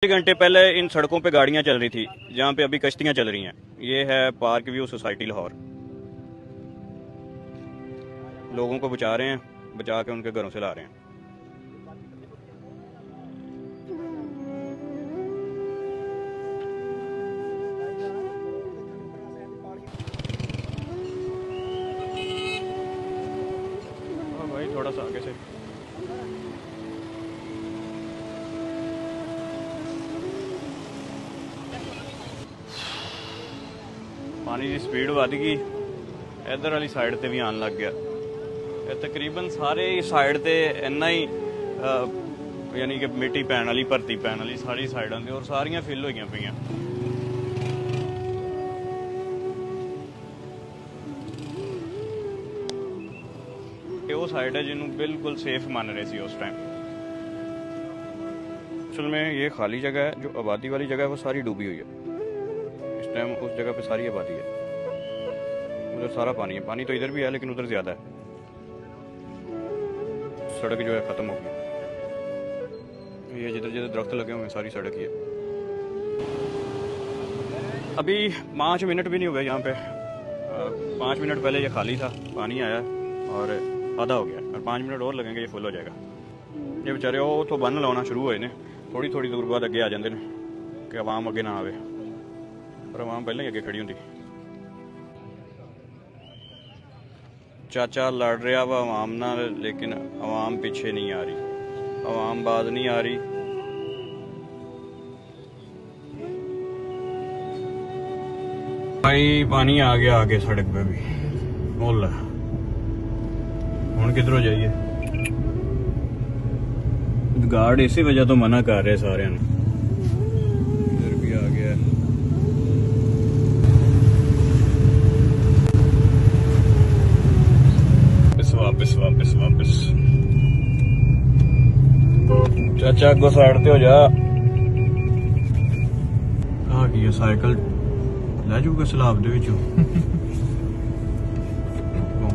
1 घंटे पहले इन सड़कों पे गाड़ियां चल रही थी जहां पे अभी कश्तियां चल रही हैं। ये है पार्क व्यू सोसाइटी लाहौर। लोगों को बचा रहे हैं, बचा के उनके घरों से ला रहे हैं। भाई थोड़ा सा आगे से पानी की स्पीड बढ़ गई, इधर वाली साइड ते भी आन लग गया। तकरीबन सारे साइड ते इन्ना ही यानी कि मिट्टी पैन वाली भरती पैन वाली सारी साइडां ते और सारियां फिल होईयां पईयां। वो साइड है जिन्होंने बिल्कुल सेफ मान रहे थे उस टाइम। असल में ये खाली जगह है, जो आबादी वाली जगह है वो सारी डूबी हुई है। इस टाइम उस जगह पे सारी आबादी है, उधर सारा पानी है। पानी तो इधर भी है लेकिन उधर ज्यादा है। सड़क जो है खत्म हो गई। ये जिधर जिधर दरख्त लगे हुए हैं सारी सड़क ही है। अभी 5 मिनट भी नहीं हुए यहाँ पे। 5 मिनट पहले ये खाली था, पानी आया और आधा हो गया और 5 मिनट और लगेंगे, ये फुल हो जाएगा। ये बेचारे वो तो बन लाना शुरू होए ने, थोड़ी थोड़ी दूर बाद अगे आ जाते हैं कि आवाम अगे ना आवे, पर आवाम पहले ही अगे खड़ी होंगी। चाचा लड़ रहा वा आवाम ना, लेकिन आवाम पीछे नहीं आ रही, आवाम बाज नहीं आ रही। भाई पानी आ गया आगे सड़क पे भी। बोल हुण किधरों जाइए? गार्ड इसी वजह तो मना कर रहे सारे। इधर भी आ गया। वापस वापस वापस। चाचा अगो साइड ते हो जा। आ गई साइकिल ले जाऊगा सैलाब दे विचों।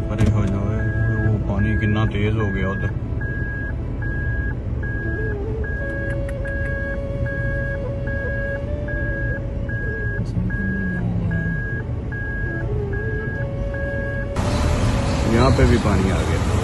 परे हो जाए, वो पानी कितना तेज हो गया उधर। यहाँ पे भी पानी आ गया।